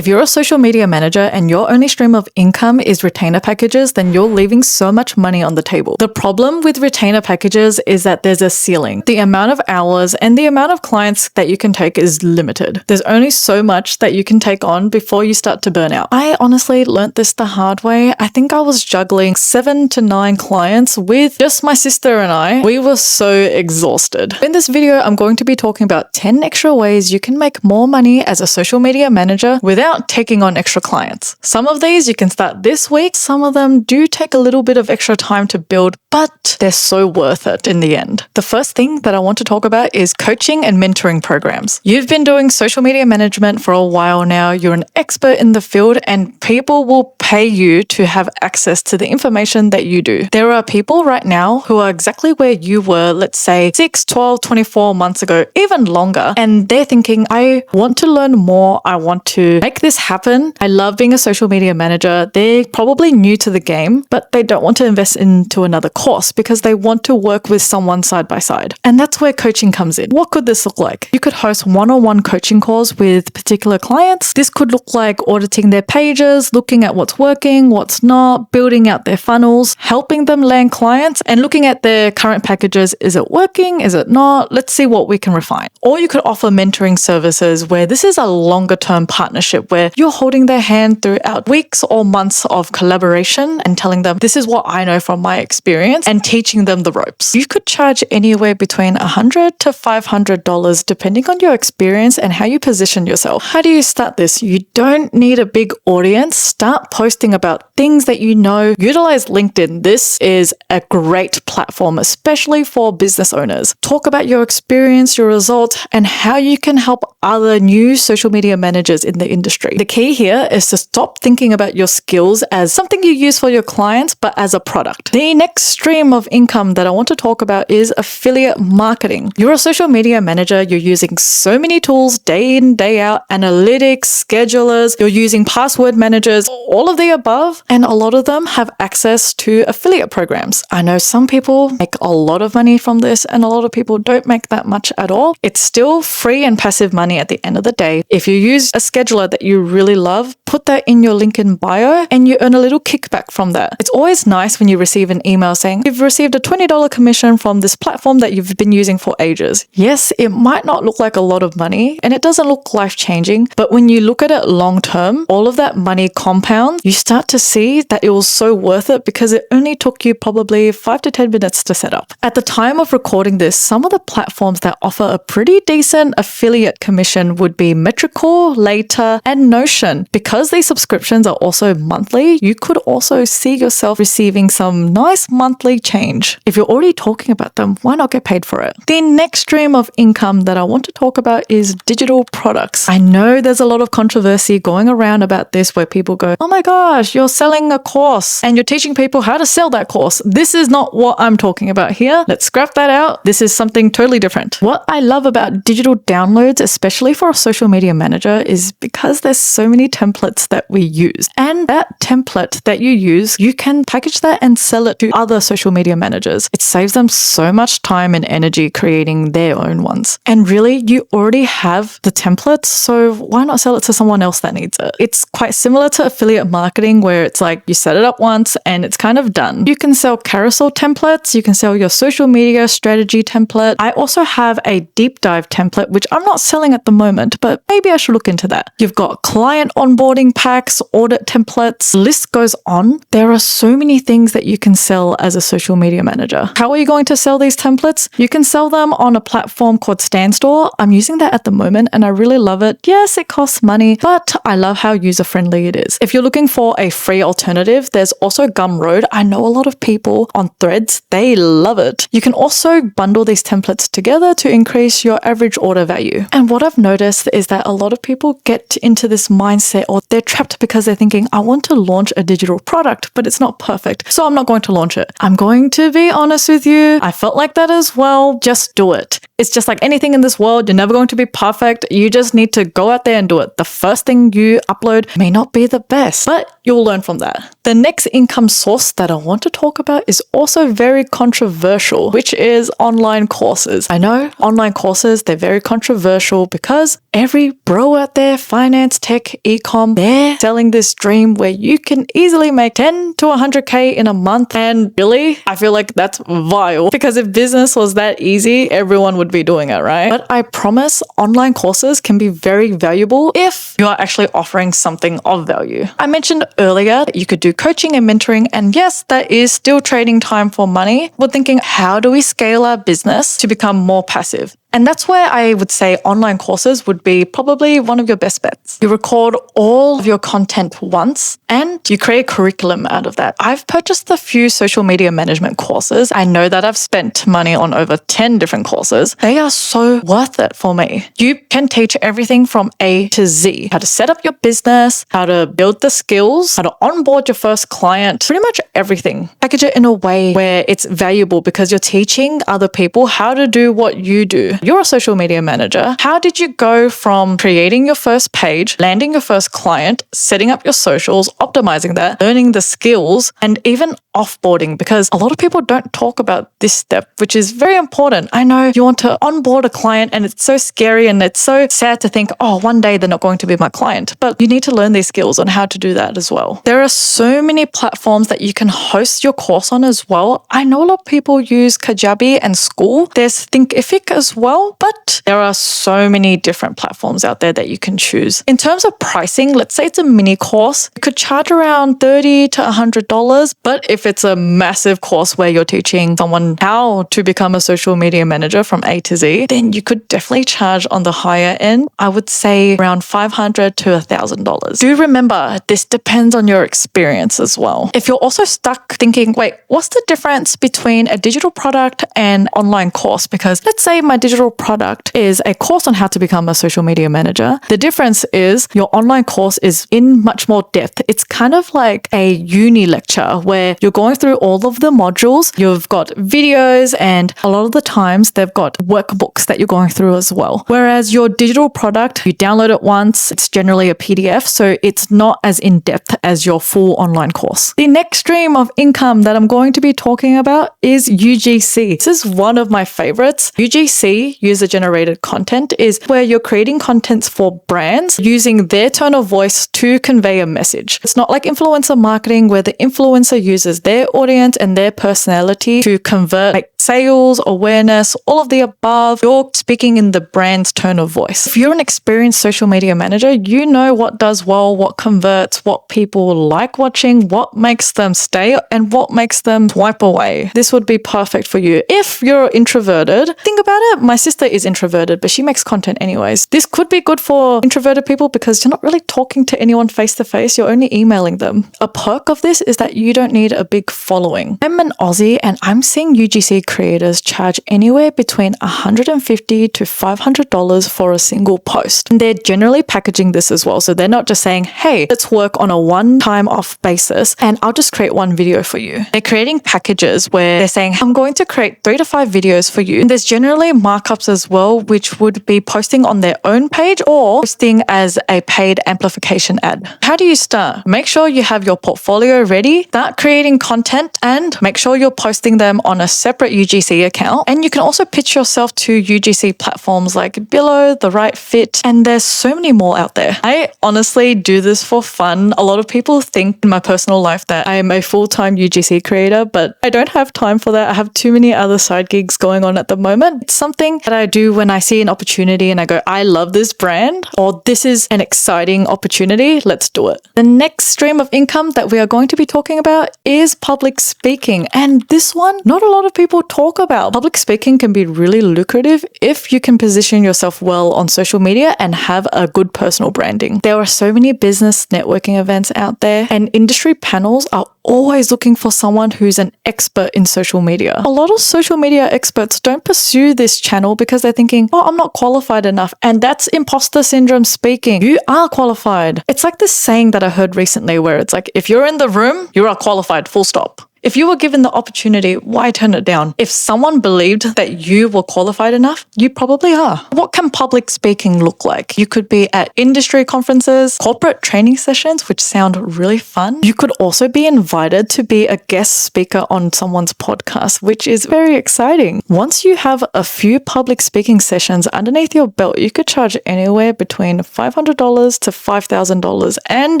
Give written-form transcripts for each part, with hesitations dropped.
If you're a social media manager and your only stream of income is retainer packages, then you're leaving so much money on the table. The problem with retainer packages is that there's a ceiling. The amount of hours and the amount of clients that you can take is limited. There's only so much that you can take on before you start to burn out. I honestly learnt this the hard way. I think I was juggling 7 to 9 clients with just my sister and I. We were so exhausted. In this video, I'm going to be talking about 10 extra ways you can make more money as a social media manager without taking on extra clients. Some of these you can start this week. Some of them do take a little bit of extra time to build, but they're so worth it in the end. The first thing that I want to talk about is coaching and mentoring programs. You've been doing social media management for a while now. You're an expert in the field and people will pay you to have access to the information that you do. There are people right now who are exactly where you were, let's say 6, 12, 24 months ago, even longer. And they're thinking, I want to learn more. I want to make this happen. I love being a social media manager. They're probably new to the game, but they don't want to invest into another course because they want to work with someone side by side. And that's where coaching comes in. What could this look like? You could host one-on-one coaching calls with particular clients. This could look like auditing their pages, looking at what's working, what's not, building out their funnels, helping them land clients, and looking at their current packages. Is it working? Is it not? Let's see what we can refine. Or you could offer mentoring services where this is a longer term partnership where you're holding their hand throughout weeks or months of collaboration and telling them, this is what I know from my experience, and teaching them the ropes. You could charge anywhere between $100 to $500 depending on your experience and how you position yourself. How do you start this? You don't need a big audience. Start posting about things that you know. Utilize LinkedIn. This is a great platform, especially for business owners. Talk about your experience, your results, and how you can help other new social media managers in the industry. The key here is to stop thinking about your skills as something you use for your clients, but as a product. The next stream of income that I want to talk about is affiliate marketing. You're a social media manager. You're using so many tools day in, day out, analytics, schedulers. You're using password managers, all of the above, and a lot of them have access to affiliate programs. I know some people make a lot of money from this and a lot of people don't make that much at all. It's still free and passive money at the end of the day. If you use a scheduler that you really love, put that in your LinkedIn bio and you earn a little kickback from that. It's always nice when you receive an email saying you've received a $20 commission from this platform that you've been using for ages. Yes, it might not look like a lot of money and it doesn't look life-changing, but when you look at it long term, all of that money compounds. You start to see that it was so worth it because it only took you probably 5 to 10 minutes to set up. At the time of recording this, some of the platforms that offer a pretty decent affiliate commission would be Metrical, Later, and Notion. Because these subscriptions are also monthly, you could also see yourself receiving some nice monthly change. If you're already talking about them, why not get paid for it? The next stream of income that I want to talk about is digital products. I know there's a lot of controversy going around about this where people go, oh my gosh, you're selling a course and you're teaching people how to sell that course. This is not what I'm talking about here. Let's scrap that out. This is something totally different. What I love about digital downloads, especially for a social media manager, is because there's so many templates that we use. And that template that you use, you can package that and sell it to other social media managers. It saves them so much time and energy creating their own ones. And really, you already have the templates, so why not sell it to someone else that needs it? It's quite similar to affiliate marketing where it's like you set it up once and it's kind of done. You can sell carousel templates. You can sell your social media strategy template. I also have a deep dive template, which I'm not selling at the moment, but maybe I should look into that. You've got client onboarding packs, audit templates, the list goes on. There are so many things that you can sell as a social media manager. How are you going to sell these templates? You can sell them on a platform called Standstore. I'm using that at the moment and I really love it. Yes, it costs money, but I love how user-friendly it is. If you're looking for a free alternative, there's also Gumroad. I know a lot of people on Threads, they love it. You can also bundle these templates together to increase your average order value. And what I've noticed is that a lot of people get into this mindset or they're trapped because they're thinking, I want to launch a digital product, but it's not perfect, so I'm not going to launch it. I'm going to be honest with you. I felt like that as well. Just do it. It's just like anything in this world. You're never going to be perfect. You just need to go out there and do it. The first thing you upload may not be the best, but you'll learn from that. The next income source that I want to talk about is also very controversial, which is online courses. I know online courses, they're very controversial because every bro out there, finance, tech, e-com, they're selling this dream where you can easily make 10 to 100K in a month. And really, I feel like that's vile, because if business was that easy, everyone would be doing it, right? But I promise online courses can be very valuable if you are actually offering something of value. I mentioned earlier that you could do coaching and mentoring, and yes, that is still trading time for money. We're thinking, how do we scale our business to become more passive? And that's where I would say online courses would be probably one of your best bets. You record all of your content once and you create a curriculum out of that. I've purchased a few social media management courses. I know that I've spent money on over 10 different courses. They are so worth it for me. You can teach everything from A to Z. How to set up your business, how to build the skills, how to onboard your first client, pretty much everything. Package it in a way where it's valuable because you're teaching other people how to do what you do. You're a social media manager. How did you go from creating your first page, landing your first client, setting up your socials, optimizing that, learning the skills, and even offboarding? Because a lot of people don't talk about this step, which is very important. I know you want to onboard a client and it's so scary and it's so sad to think, oh, one day they're not going to be my client. But you need to learn these skills on how to do that as well. There are so many platforms that you can host your course on as well. I know a lot of people use Kajabi and School. There's Thinkific as well. But there are so many different platforms out there that you can choose. In terms of pricing, let's say it's a mini course, you could charge around $30 to $100. But if it's a massive course where you're teaching someone how to become a social media manager from A to Z, then you could definitely charge on the higher end. I would say around $500 to $1,000. Do remember, this depends on your experience as well. If you're also stuck thinking, wait, what's the difference between a digital product and online course? Because let's say my digital product is a course on how to become a social media manager. The difference is your online course is in much more depth. It's kind of like a uni lecture where you're going through all of the modules. You've got videos, and a lot of the times they've got workbooks that you're going through as well. Whereas your digital product, you download it once, it's generally a PDF, so it's not as in-depth as your full online course. The next stream of income that I'm going to be talking about is UGC. This is one of my favorites. UGC, user-generated content, is where you're creating contents for brands using their tone of voice to convey a message. It's not like influencer marketing where the influencer uses their audience and their personality to convert like sales, awareness, all of the above. You're speaking in the brand's tone of voice. If you're an experienced social media manager, you know what does well, what converts, what people like watching, what makes them stay, and what makes them swipe away. This would be perfect for you. If you're introverted, think about it. My sister is introverted, but she makes content anyways. This could be good for introverted people because you're not really talking to anyone face to face. You're only emailing them. A perk of this is that you don't need a big following. I'm an Aussie and I'm seeing UGC creators charge anywhere between $150 to $500 for a single post. And they're generally packaging this as well. So they're not just saying, hey, let's work on a one-time off basis and I'll just create one video for you. They're creating packages where they're saying, I'm going to create 3 to 5 videos for you. And there's generally markups as well, which would be posting on their own page or posting as a paid amplification ad. How do you start? Make sure you have your portfolio ready, start creating content, and make sure you're posting them on a separate UGC account. And you can also pitch yourself to UGC platforms like Billow, The Right Fit, and there's so many more out there. I honestly do this for fun. A lot of people think in my personal life that I am a full-time UGC creator, but I don't have time for that. I have too many other side gigs going on at the moment. It's something that I do when I see an opportunity and I go, I love this brand, or this is an exciting opportunity. Let's do it. The next stream of income that we are going to be talking about is public speaking. And this one, not a lot of people talk about. Public speaking can be really lucrative if you can position yourself well on social media and have a good personal branding. There are so many business networking events out there, and industry panels are always looking for someone who's an expert in social media. A lot of social media experts don't pursue this channel because they're thinking, oh, I'm not qualified enough. And that's imposter syndrome speaking. You are qualified. It's like this saying that I heard recently where it's like, if you're in the room, you are qualified, full stop. If you were given the opportunity, why turn it down? If someone believed that you were qualified enough, you probably are. What can public speaking look like? You could be at industry conferences, corporate training sessions, which sound really fun. You could also be invited to be a guest speaker on someone's podcast, which is very exciting. Once you have a few public speaking sessions underneath your belt, you could charge anywhere between $500 to $5,000 and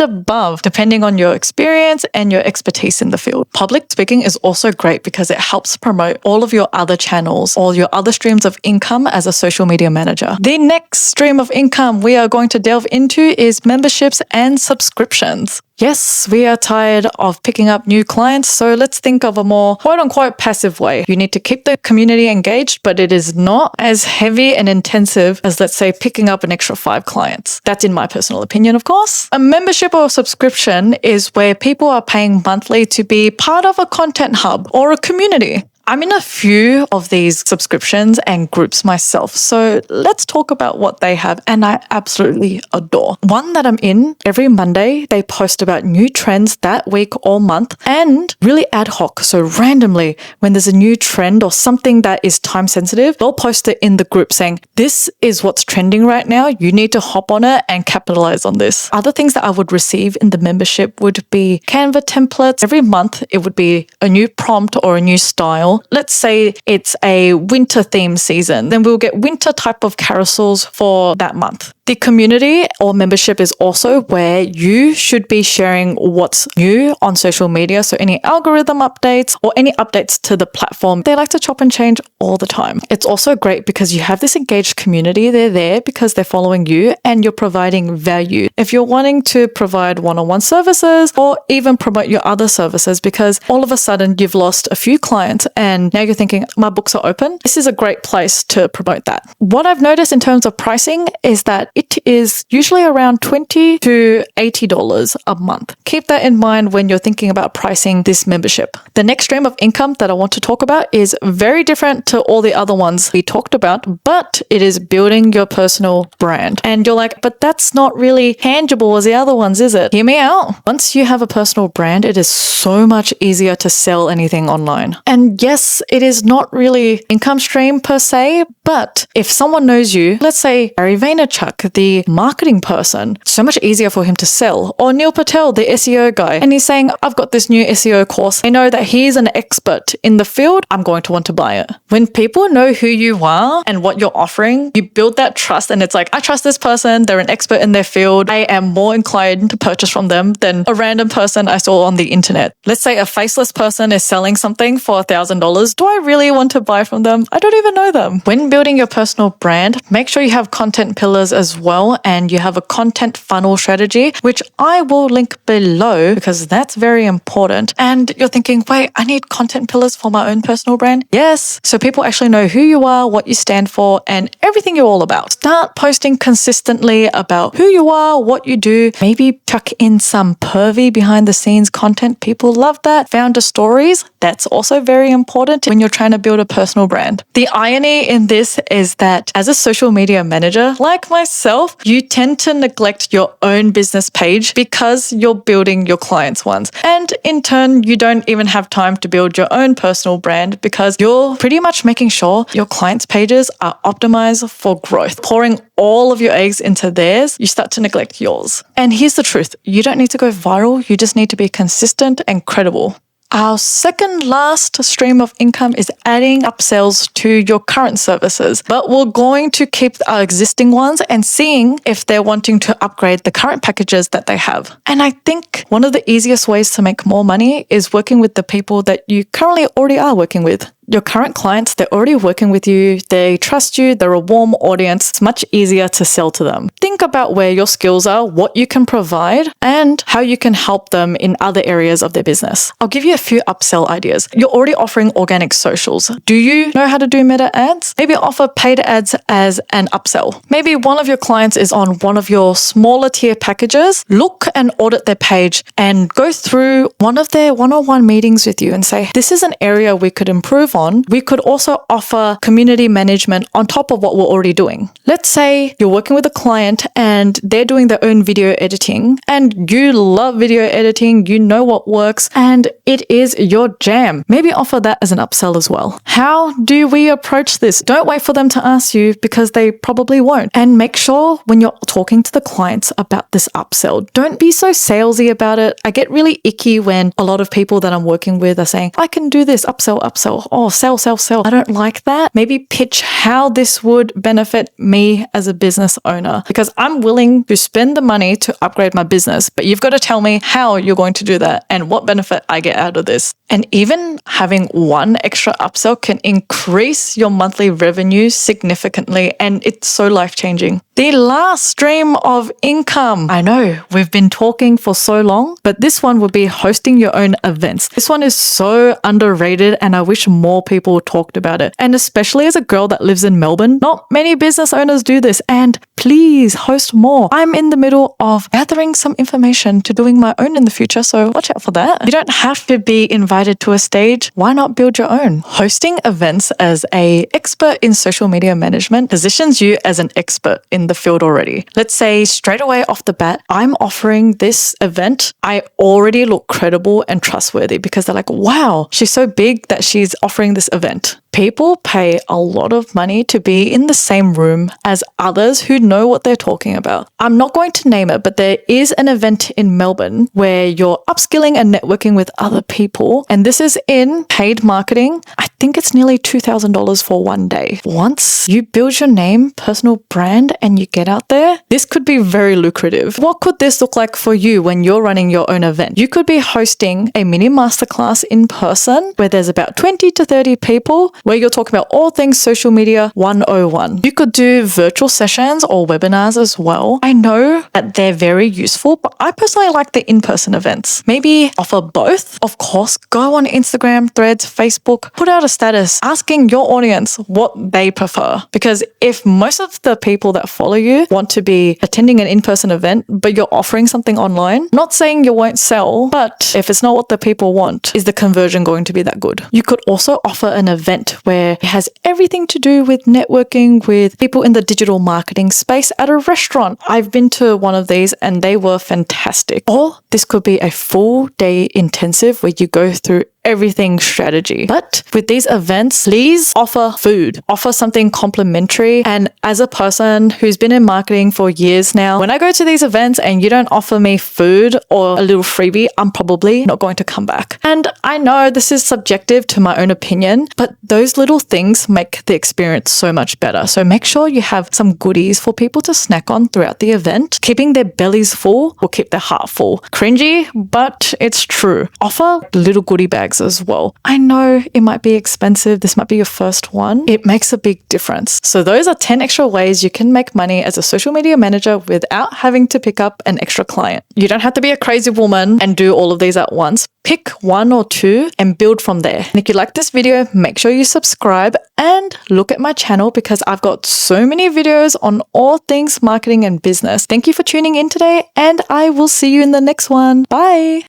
above, depending on your experience and your expertise in the field. Public speaking is also great because it helps promote all of your other channels, all your other streams of income as a social media manager. The next stream of income we are going to delve into is memberships and subscriptions. Yes, we are tired of picking up new clients, so let's think of a more quote-unquote passive way. You need to keep the community engaged, but it is not as heavy and intensive as, let's say, picking up an extra 5 clients. That's in my personal opinion, of course. A membership or subscription is where people are paying monthly to be part of a content hub or a community. I'm in a few of these subscriptions and groups myself, so let's talk about what they have, and I absolutely adore. One that I'm in, every Monday, they post about new trends that week or month, and really ad hoc, so randomly, when there's a new trend or something that is time sensitive, they'll post it in the group saying, this is what's trending right now, you need to hop on it and capitalize on this. Other things that I would receive in the membership would be Canva templates. Every month, it would be a new prompt or a new style. Let's say it's a winter theme season, then we'll get winter type of carousels for that month. The community or membership is also where you should be sharing what's new on social media. So any algorithm updates or any updates to the platform, they like to chop and change all the time. It's also great because you have this engaged community. They're there because they're following you and you're providing value. If you're wanting to provide one-on-one services or even promote your other services because all of a sudden you've lost a few clients and now you're thinking, my books are open, this is a great place to promote that. What I've noticed in terms of pricing is that it is usually around $20 to $80 a month. Keep that in mind when you're thinking about pricing this membership. The next stream of income that I want to talk about is very different to all the other ones we talked about, but it is building your personal brand. And you're like, but that's not really tangible as the other ones, is it? Hear me out. Once you have a personal brand, it is so much easier to sell anything online. And yes, it is not really income stream per se, but if someone knows you, let's say Gary Vaynerchuk, the marketing person, so much easier for him to sell. Or Neil Patel, the SEO guy, and he's saying, I've got this new SEO course. I know that he's an expert in the field. I'm going to want to buy it. When people know who you are and what you're offering, you build that trust and it's like, I trust this person. They're an expert in their field. I am more inclined to purchase from them than a random person I saw on the internet. Let's say a faceless person is selling something for $1,000. Do I really want to buy from them? I don't even know them. When building your personal brand, make sure you have content pillars as well and you have a content funnel strategy, which I will link below because that's very important. And you're thinking, wait, I need content pillars for my own personal brand? Yes. So people actually know who you are, what you stand for, and everything you're all about. Start posting consistently about who you are, what you do. Maybe tuck in some pervy behind the scenes content. People love that. Founder stories. That's also very important when you're trying to build a personal brand. The irony in this is that as a social media manager, like myself, you tend to neglect your own business page because you're building your clients' ones. And in turn, you don't even have time to build your own personal brand because you're pretty much making sure your clients' pages are optimized for growth. Pouring all of your eggs into theirs, you start to neglect yours. And here's the truth. You don't need to go viral. You just need to be consistent and credible. Our second last stream of income is adding upsells to your current services, but we're going to keep our existing ones and seeing if they're wanting to upgrade the current packages that they have. And I think one of the easiest ways to make more money is working with the people that you currently already are working with. Your current clients, they're already working with you, they trust you, they're a warm audience. It's much easier to sell to them. Think about where your skills are, what you can provide, and how you can help them in other areas of their business. I'll give you a few upsell ideas. You're already offering organic socials. Do you know how to do meta ads? Maybe offer paid ads as an upsell. Maybe one of your clients is on one of your smaller tier packages. Look and audit their page and go through one of their one-on-one meetings with you and say, this is an area we could improve on. upon, we could also offer community management on top of what we're already doing. Let's say you're working with a client and they're doing their own video editing and you love video editing, you know what works, and it is your jam. Maybe offer that as an upsell as well. How do we approach this? Don't wait for them to ask you because they probably won't. And make sure when you're talking to the clients about this upsell, don't be so salesy about it. I get really icky when a lot of people that I'm working with are saying, I can do this, upsell, upsell, oh, sell, sell, sell. I don't like that. Maybe pitch how this would benefit me as a business owner, because I'm willing to spend the money to upgrade my business, but you've got to tell me how you're going to do that and what benefit I get out of this. And even having one extra upsell can increase your monthly revenue significantly, and it's so life-changing. The last stream of income. I know we've been talking for so long, but this one would be hosting your own events. This one is so underrated and I wish more people talked about it. And especially as a girl that lives in Melbourne, not many business owners do this, and please host more. I'm in the middle of gathering some information to doing my own in the future, so watch out for that. You don't have to be invited to a stage. Why not build your own? Hosting events as an expert in social media management positions you as an expert in the field already. Let's say straight away off the bat, I'm offering this event. I already look credible and trustworthy because they're like, wow, she's so big that she's offering this event. People pay a lot of money to be in the same room as others who know what they're talking about. I'm not going to name it, but there is an event in Melbourne where you're upskilling and networking with other people. And this is in paid marketing. I think it's nearly $2,000 for one day. Once you build your name, personal brand, and you get out there, this could be very lucrative. What could this look like for you when you're running your own event? You could be hosting a mini masterclass in person where there's about 20 to 30 people, where you're talking about all things social media 101. You could do virtual sessions or webinars as well. I know that they're very useful, but I personally like the in-person events. Maybe offer both. Of course, go on Instagram, Threads, Facebook, put out a status asking your audience what they prefer. Because if most of the people that follow you want to be attending an in-person event, but you're offering something online, not saying you won't sell, but if it's not what the people want, is the conversion going to be that good? You could also offer an event where it has everything to do with networking with people in the digital marketing space at a restaurant. I've been to one of these and they were fantastic. Or this could be a full day intensive where you go through everything strategy. But with these events, please offer food, offer something complimentary. And as a person who's been in marketing for years now, when I go to these events and you don't offer me food or a little freebie, I'm probably not going to come back. And I know this is subjective to my own opinion, but those little things make the experience so much better. So make sure you have some goodies for people to snack on throughout the event. Keeping their bellies full will keep their heart full. Cringy, but it's true. Offer little goodie bags as well. I know it might be expensive. This might be your first one. It makes a big difference. So those are 10 extra ways you can make money as a social media manager without having to pick up an extra client. You don't have to be a crazy woman and do all of these at once. Pick one or two and build from there. And if you like this video, make sure you subscribe and look at my channel because I've got so many videos on all things marketing and business. Thank you for tuning in today, and I will see you in the next one. Bye.